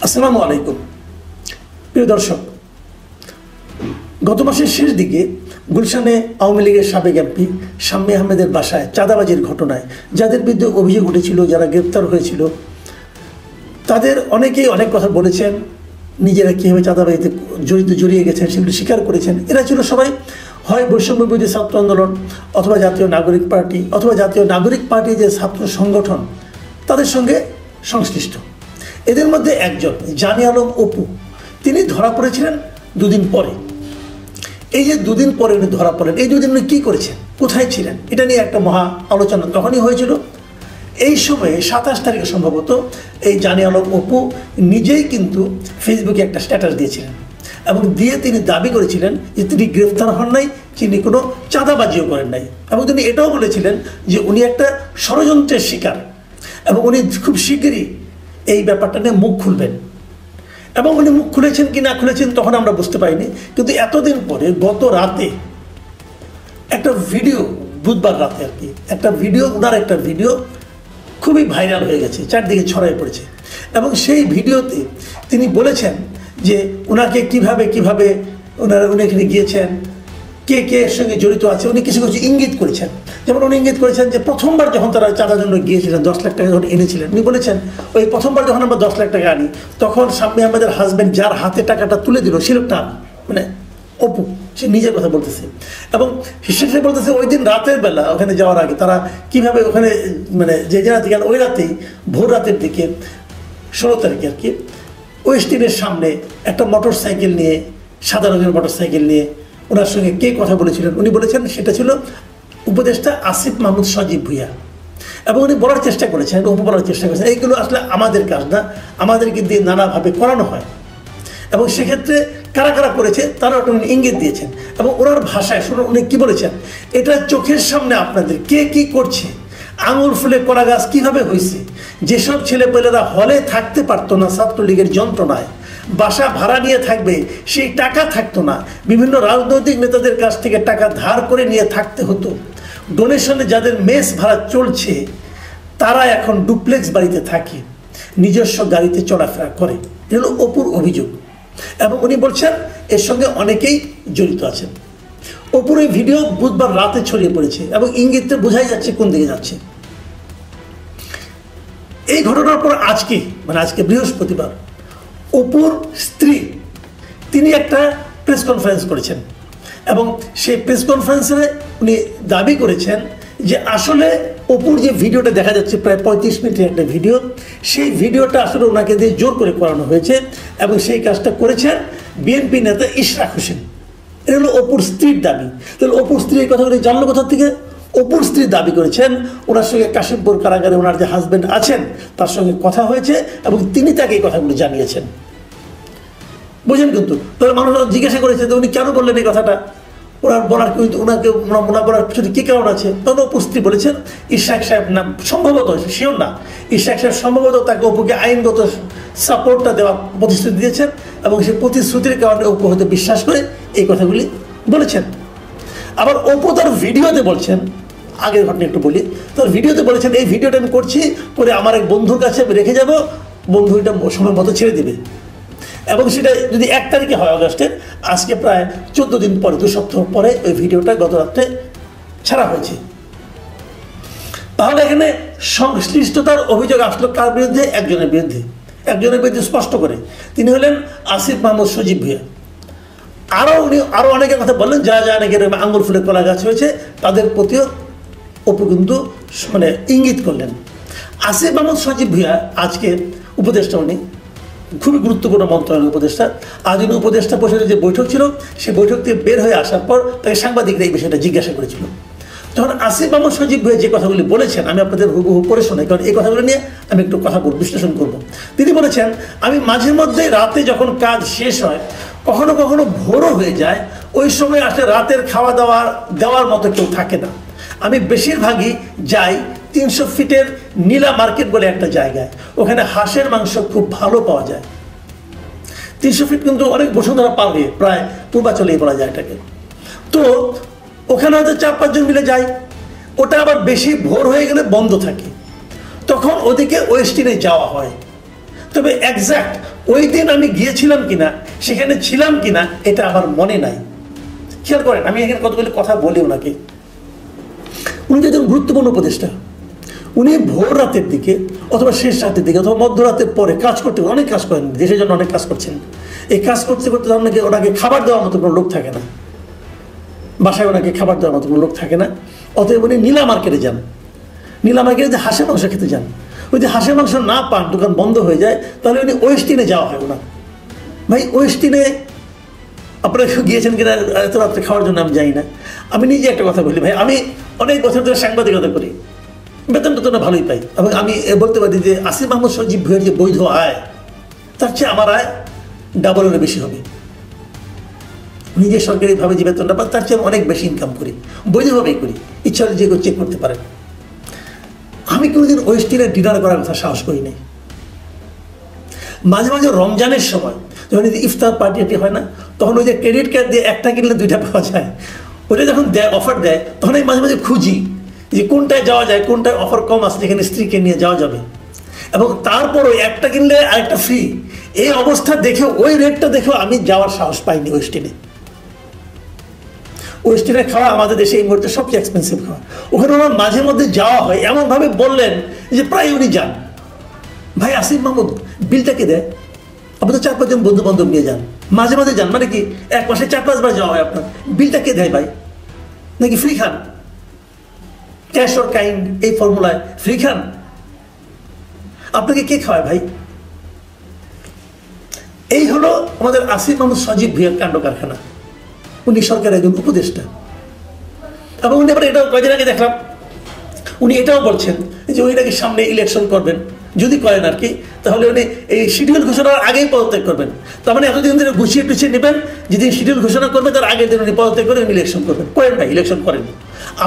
আসসালামু আলাইকুম প্রিয় দর্শক, গত মাসের শেষ দিকে গুলশানে আওয়ামী লীগের সাবেক এমপি শাম্মী আহমেদের বাসায় চাঁদাবাজির ঘটনায় যাদের বিরুদ্ধে অভিযোগ উঠেছিল, যারা গ্রেপ্তার হয়েছিল, তাদের অনেকেই অনেক কথা বলেছেন। নিজেরা কীভাবে চাঁদাবাজিতে জড়িয়ে গেছেন সেগুলো স্বীকার করেছেন। এরা ছিল সবাই হয় বৈষম্য বিরোধী ছাত্র আন্দোলন অথবা জাতীয় নাগরিক পার্টি অথবা জাতীয় নাগরিক পার্টি যে ছাত্র সংগঠন তাদের সঙ্গে সংশ্লিষ্ট। এদের মধ্যে একজন জানি আলম অপু, তিনি ধরা পড়েছিলেন দুদিন পরে। এই যে দুদিন পরে উনি ধরা পড়লেন, এই দুদিন উনি কী করেছেন, কোথায় ছিলেন, এটা নিয়ে একটা মহা আলোচনা তখনই হয়েছিল। এই সময়ে 27 তারিখে সম্ভবত এই জানি আলম অপু নিজেই কিন্তু ফেসবুকে একটা স্ট্যাটাস দিয়েছিলেন এবং দিয়ে তিনি দাবি করেছিলেন যে তিনি গ্রেফতার হন নাই, তিনি কোনো চাঁদাবাজিও করেন নাই, এবং তিনি এটাও বলেছিলেন যে উনি একটা ষড়যন্ত্রের শিকার এবং উনি খুব শিগগিরই এই ব্যাপারটা নিয়ে মুখ খুলবেন। এবং উনি মুখ খুলেছেন কি না খুলেছেন তখন আমরা বুঝতে পারিনি, কিন্তু এতদিন পরে গত রাতে একটা ভিডিও, বুধবার রাতে আর কি, একটা ভিডিও, ওনার একটা ভিডিও খুবই ভাইরাল হয়ে গেছে, চারদিকে ছড়াই পড়েছে। এবং সেই ভিডিওতে তিনি বলেছেন যে ওনাকে কিভাবে উনি এখানে গিয়েছেন, কে এর সঙ্গে জড়িত আছে, উনি কিছু ইঙ্গিত করেছেন। যেমন উনি ইঙ্গিত করেছেন যে প্রথমবার যখন তারা চাঁদার জন্য গিয়েছিলেন, 10 লাখ টাকা যখন এনেছিলেন, উনি বলেছেন ওই প্রথমবার যখন আমরা 10 লাখ টাকা আনি তখন শাম্মী আহমেদের হাজব্যান্ড যার হাতে টাকাটা তুলে দিল সে লোকটা মানে অপু, সে নিজের কথা বলতেছে। এবং সে বলতেছে ওই দিন রাতের বেলা ওখানে যাওয়ার আগে তারা কীভাবে ওখানে মানে যে রাতে গেল, ওই রাতেই ভোর রাতের দিকে 16 তারিখে আর কি, ওয়েস্টিনের সামনে একটা মোটর সাইকেল নিয়ে, সাদা রঙের মোটর সাইকেল নিয়ে ওনার সঙ্গে কে কথা বলেছিলেন, উনি বলেছেন সেটা ছিল উপদেষ্টা আসিফ মাহমুদ সজীব ভুইয়া। এবং উনি বলার চেষ্টা করেছেন, বলার চেষ্টা করেছেন এইগুলো আসলে আমাদের কাজ না, আমাদেরকে দিয়ে নানাভাবে করানো হয়। এবং সেক্ষেত্রে কারা কারা করেছে তারা একটা ইঙ্গিত দিয়েছেন। এবং ওনার ভাষায় শুনুন উনি কী বলেছেন, এটা চোখের সামনে আপনাদের কে কী করছে, আঙুল ফুলে কলা গাছ কীভাবে হয়েছে, যেসব ছেলেপেলেরা হলে থাকতে পারতো না ছাত্রলীগের যন্ত্রণায়, বাসা ভাড়া নিয়ে থাকবে সেই টাকা থাকতো না, বিভিন্ন রাজনৈতিক নেতাদের কাছ থেকে টাকা ধার করে নিয়ে থাকতে হতো, ডোনেশনে যাদের মেস ভাড়া চলছে তারা এখন ডুপ্লেক্স বাড়িতে থাকে, নিজস্ব গাড়িতে চলাফেরা করে। এটা হলো অপুর অভিযোগ। এবং উনি বলছেন এর সঙ্গে অনেকেই জড়িত আছেন। অপুর এই ভিডিও বুধবার রাতে ছড়িয়ে পড়েছে এবং ইঙ্গিতে বোঝাই যাচ্ছে কোন দিকে যাচ্ছে। এই ঘটনার পর আজকে বৃহস্পতিবার অপুর স্ত্রী তিনি একটা প্রেস কনফারেন্স করেছেন এবং সেই প্রেস কনফারেন্সে উনি দাবি করেছেন যে আসলে অপুর যে ভিডিওটা দেখা যাচ্ছে প্রায় 35 মিনিটের একটা ভিডিও, সেই ভিডিওটা আসলে ওনাকে দিয়ে জোর করে করানো হয়েছে এবং সেই কাজটা করেছেন বিএনপি নেতা ইশরাক হোসেন। এটা হলো অপুর স্ত্রীর দাবি। তাহলে অপুর স্ত্রী এই কথাগুলি জানলো কোথা থেকে? অপুর স্ত্রী দাবি করেছেন ওনার সঙ্গে কাশিমপুর কারাগারে ওনার যে হাজব্যান্ড আছেন তার সঙ্গে কথা হয়েছে এবং তিনি তাকে এই কথাগুলো জানিয়েছেন। বুঝেন? কিন্তু তাহলে মানুষ জিজ্ঞাসা করেছে যে উনি কেন বললেন এই কথাটা, ওনার বলার ওনাকে ওনার বলার পিছনে কী কারণ আছে? তখন অপুর স্ত্রী বলেছেন ইশরাক সাহেব না, সম্ভবত শিওর না, ইশরাক সাহেব সম্ভবত তাকে অপুকে আইনগত সাপোর্টটা দেওয়ার প্রতিশ্রুতি দিয়েছেন এবং সেই প্রতিশ্রুতির কারণে অপু হয়তো বিশ্বাস করে এই কথাগুলি বলেছেন। আবার অপু তার ভিডিওতে বলছেন, আগের ঘটনা একটু বলি, তার ভিডিওতে বলেছেন এই ভিডিওটা আমি করছি, করে আমার এক বন্ধুর কাছে আমি রেখে যাব, বন্ধু এটা সময় মতো ছেড়ে দেবে। এবং সেটা যদি 1 তারিখে হয় অগাস্টের, আজকে প্রায় 14 দিন পরে, 2 সপ্তাহ পরে ওই ভিডিওটা গত রাত্রে ছাড়া হয়েছে। তাহলে এখানে সংশ্লিষ্টতার অভিযোগ আসলো কার বিরুদ্ধে? একজনের বিরুদ্ধে স্পষ্ট করে, তিনি হলেন আসিফ মাহমুদ সজীব ভুইয়া। উনি আরও অনেকের কথা বললেন, যারা নাকি আঙুল ফুলে কলা গাছ হয়েছে তাদের প্রতিও অপু কিন্তু মানে ইঙ্গিত করলেন। আসিফ মাহমুদ সজীব ভুইয়া আজকে উপদেষ্টা, উনি খুবই গুরুত্বপূর্ণ মন্ত্রণালয়ের উপদেষ্টা। আজ উনি উপদেষ্টা পরিষদের যে বৈঠক ছিল সেই বৈঠক থেকে বের হয়ে আসার পর তাকে সাংবাদিকরা এই বিষয়টা জিজ্ঞাসা করেছিল। যখন আসিফ মাহমুদ সজীব ভুইয়া যে কথাগুলি বলেছেন আমি আপনাদের হুবহু পড়ে শোনাই, কারণ এই কথাগুলো নিয়ে আমি একটু কথা বলব, বিশ্লেষণ করব। তিনি বলেছেন আমি মাঝে মধ্যে রাতে যখন কাজ শেষ হয় কখনো কখনো ভোরও হয়ে যায়, ওই সময় আসলে রাতের খাওয়া দাওয়া দেওয়ার মতো কেউ থাকে না, আমি বেশিরভাগই যাই 300 ফিটের নীলা মার্কেট বলে একটা জায়গায়, ওখানে হাঁসের মাংস খুব ভালো পাওয়া যায়। 300 ফিট কিন্তু অনেক বসুন্ধরা পার হয়ে প্রায় পূর্বাচলেই বলা যায় এটাকে। তো ওখানে হয়তো 4-5 জন মিলে যায়, ওটা আবার বেশি ভোর হয়ে গেলে বন্ধ থাকে, তখন ওদিকে ওয়েস্টিনে যাওয়া হয়। তবে এক্সাক্ট ওই দিন আমি গিয়েছিলাম কিনা, সেখানে ছিলাম কিনা, এটা আমার মনে নাই। খেয়াল করেন, আমি এখানে কতগুলি কথা বলি ওনাকে। উনি যে একজন গুরুত্বপূর্ণ উপদেষ্টা, উনি ভোর রাতের দিকে অথবা শেষ রাতের দিকে অথবা মধ্যরাতের পরে কাজ করতে, অনেক কাজ করেন, দেশের জন্য অনেক কাজ করছেন। এই কাজ করতে করতে ওনাকে খাবার দেওয়ার মতো কোনো লোক থাকে না, বাসায় ওনাকে খাবার দেওয়ার মতো কোনো লোক থাকে না। অতএব উনি নীলা মার্কেটে যান, নীলা মার্কেটে যে হাঁসের মাংস খেতে যান। ওই যে হাঁসের মাংস না পান, দোকান বন্ধ হয়ে যায়, তাহলে উনি ওয়েস্টিনে যাওয়া হয় ওনার। ভাই ওয়েস্টিনে আপনারা গিয়েছেন কিনা এত রাত্রে খাওয়ার জন্য আমি যাই না। আমি নিজে একটা কথা বলি ভাই, আমি অনেক বছর ধরে সাংবাদিকতা করি, বেতন টেতন ভালোই পাই, এবং আমি বলতে পারি যে আসিফ মাহমুদ সজীব ভুঁইয়ার যে বৈধ আয়, তার চেয়ে আমার আয় ডাবলেরও বেশি হবে। নিজে সরকারিভাবে যে বেতনটা পাই তার চেয়ে আমি অনেক বেশি ইনকাম করি, বৈধভাবেই করি, ইচ্ছা হলে যে কেউ চেক করতে পারেন। আমি কোনোদিন ওয়েস্টিনে ডিনার করার কথা সাহস করি নাই। মাঝে মাঝে রমজানের সময় যখন ইফতার পার্টি হয় না, তখন ওই যে ক্রেডিট কার্ড দিয়ে একটা কিনলে দুইটা পাওয়া যায়, ওইটা যখন দেয়, অফার দেয়, তখন আমি মাঝে মাঝে খুঁজি যে কোনটায় যাওয়া যায়, কোনটায় অফার কম আছে, যেখানে স্ত্রীকে নিয়ে যাওয়া যাবে। এবং তারপরও একটা কিনলে আরেকটা ফ্রি, এই অবস্থা দেখেও, ওই রেটটা দেখেও আমি যাওয়ার সাহস পাইনি ওয়েস্টিনে। ওয়েস্টিনে খাওয়া আমাদের দেশে এই মুহূর্তে সবচেয়ে এক্সপেন্সিভ খাওয়া। ওখানে ওনার মাঝে মধ্যে যাওয়া হয়, এমনভাবে বললেন যে প্রায় উনি যান। ভাই আসিফ মাহমুদ বিলটা কে দেয়? আপনি তো 4-5 জন বন্ধু বান্ধব নিয়ে যান, মাঝে মাঝে যান, মানে কি এক মাসে 4-5 বার যাওয়া হয় আপনার, বিলটা কে দেয় ভাই? নাকি free Khan? Cash or kind এই ফর্মুলায় ফ্রি খান? আপনাকে কে খাওয়ায় ভাই? এই হলো আমাদের আসিফ মাহমুদ সজীব ভুঁইয়ার কাণ্ড কারখানা। উনি সরকারের একজন উপদেষ্টা, এবং উনি আবার এটাও কয়েকদিন আগে দেখলাম, উনি এটাও বলছেন যে উনি নাকি সামনে ইলেকশন করবেন, যদি করেন আর কি, তাহলে উনি এই শিডিউল ঘোষণার আগেই পদত্যাগ করবেন। তার মানে এতদিন ধরে গুছিয়ে টুছিয়ে নেবেন, যেদিন শিডিউল ঘোষণা করবে তার আগের দিন উনি পদত্যাগ করে উনি ইলেকশন করবেন। করেন ভাই, ইলেকশন করেন।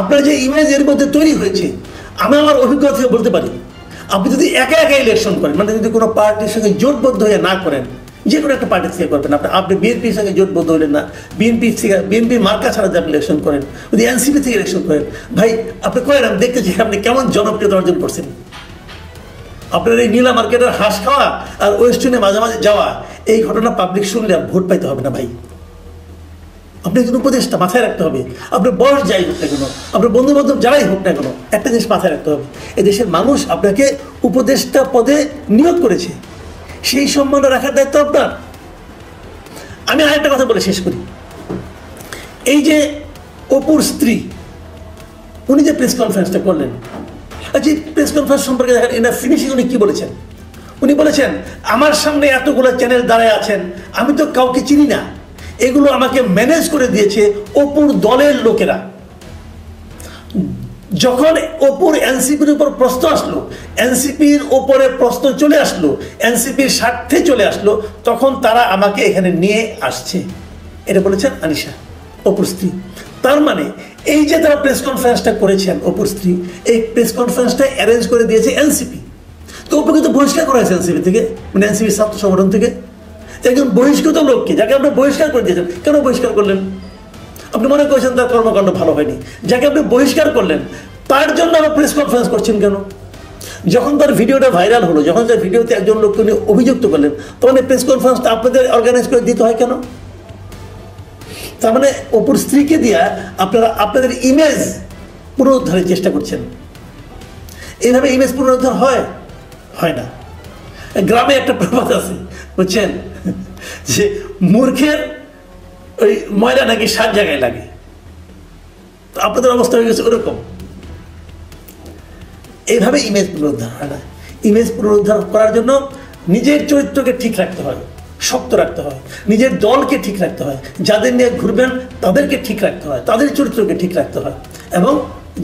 আপনার যে ইমেজ এর মধ্যে তৈরি হয়েছে, আমি আমার অভিজ্ঞতা থেকে বলতে পারি, আপনি যদি একা একা ইলেকশন করেন, মানে যদি কোনো পার্টির সঙ্গে জোটবদ্ধ হয়ে না করেন, যে কোনো একটা পার্টি থেকে করবেন, আপনি বিএনপির সঙ্গে জোটবদ্ধ হলেন না, বিএনপির মার্কা ছাড়া যে আপনি ইলেকশন করেন, যদি এনসিপি থেকে ইলেকশন করেন, ভাই আপনি করেন, আমি দেখতে চাই আপনি কেমন জনপ্রিয়তা অর্জন করছেন। আপনার এই নীলা মার্কেটের হাঁস খাওয়া আর ওয়েস্টার্নে মাঝে মাঝে যাওয়া, এই ঘটনা পাবলিক শুনলে আর ভোট পাইতে হবে না ভাই। আপনি একজন উপদেষ্টা, মাথায় রাখতে হবে, আপনার বয়স যাই হোক না কেন, আপনার বন্ধু বান্ধব যারাই হোক না কেন, একটা জিনিস মাথায় রাখতে হবে, এদেশের মানুষ আপনাকে উপদেষ্টা পদে নিয়োগ করেছে, সেই সম্মানটা রাখার দায়িত্ব আপনার। আমি আরেকটা কথা বলে শেষ করি। এই যে অপুর স্ত্রী, উনি যে প্রেস কনফারেন্সটা করলেন, আচ্ছা প্রেস কনফারেন্স সম্পর্কে দেখেন, এনার ফিনিশিং উনি কি বলেছেন? উনি বলেছেন আমার সামনে এতগুলো চ্যানেল দাঁড়ায় আছেন, আমি তো কাউকে চিনি না, এগুলো আমাকে ম্যানেজ করে দিয়েছে অপুর দলের লোকেরা। যখন অপুর এনসিপির উপর প্রশ্ন আসলো, এনসিপির উপরে প্রশ্ন চলে আসলো, এনসিপির স্বার্থে চলে আসলো, তখন তারা আমাকে এখানে নিয়ে আসছে, এটা বলেছেন আনিশা, অপুর স্ত্রী। তার মানে এই যে তারা প্রেস কনফারেন্সটা করেছেন অপুর স্ত্রী, এই প্রেস কনফারেন্সটা অ্যারেঞ্জ করে দিয়েছে এনসিপি। তো অপুকে তো বহিষ্কার করা হয়েছে এনসিপি থেকে, মানে এনসিপির ছাত্র সংগঠন থেকে। একজন বহিষ্কৃত লোককে, যাকে আপনি বহিষ্কার করে দিয়েছেন, কেন বহিষ্কার করলেন? আপনি মনে করছেন তার কর্মকাণ্ড ভালো হয়নি, যাকে আপনি বহিষ্কার করলেন তার জন্য আবার প্রেস কনফারেন্স করছেন কেন? যখন তার ভিডিওটা ভাইরাল হলো, যখন তার ভিডিওতে একজন লোককে নিয়ে অভিযুক্ত করলেন, তখন এই প্রেস কনফারেন্সটা আপনাদের অর্গানাইজ করে দিতে হয় কেন? তার মানে অপুর স্ত্রীকে দিয়া আপনারা আপনাদের ইমেজ পুনরুদ্ধারের চেষ্টা করছেন। এইভাবে ইমেজ পুনরুদ্ধার হয় না। গ্রামে একটা প্রবাদ আছে বুঝছেন, যে মূর্খের ওই ময়লা নাকি 7 জায়গায় লাগে। আপনাদের অবস্থা হয়ে গেছে ওরকম। এইভাবে ইমেজ পুনরুদ্ধার হয় না। ইমেজ পুনরুদ্ধার করার জন্য নিজের চরিত্রকে ঠিক রাখতে হয়, শক্ত রাখতে হয়, নিজের দলকে ঠিক রাখতে হয়, যাদের নিয়ে ঘুরবেন তাদেরকে ঠিক রাখতে হয়, তাদের চরিত্রকে ঠিক রাখতে হয়, এবং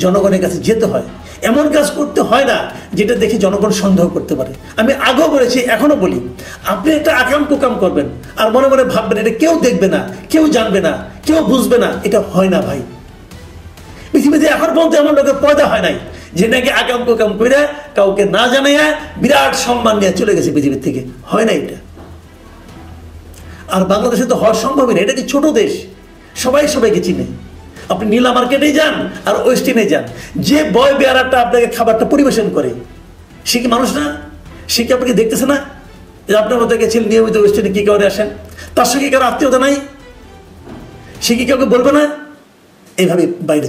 জনগণের কাছে যেতে হয়। এমন কাজ করতে হয় না যেটা দেখে জনগণ সন্দেহ করতে পারে। আমি আগেও বলেছি, এখনো বলি, আপনি একটা আকাম কুকাম করবেন আর মনে মনে ভাববেন এটা কেউ দেখবে না, কেউ জানবে না, কেউ বুঝবে না, এটা হয় না ভাই। পৃথিবীতে এখন পর্যন্ত এমন লোকের পয়দা হয় নাই যে নাকি আকাম কুকাম করে কাউকে না জানাইয়া বিরাট সম্মান নিয়ে চলে গেছে পৃথিবীর থেকে, হয় না এটা। আর বাংলাদেশে তো হওয়া সম্ভবই না, এটা কি ছোট দেশ, সবাই সবাইকে চিনে। আপনি নীলা মার্কেটে যান আর ওয়েস্টিনে যান, যে বয় বেয়ারাটা আপনাকে খাবারটা পরিবেশন করে, সে কি মানুষ না? সে কি আপনাকে দেখতেছে না? যে আপনার মতো গেছিলেন নিয়মিত অনুষ্ঠানে কী করে আসেন, তার সঙ্গে কারো আত্মীয়তা নাই, সে কি কাউকে বলবে না, এইভাবে বাইরে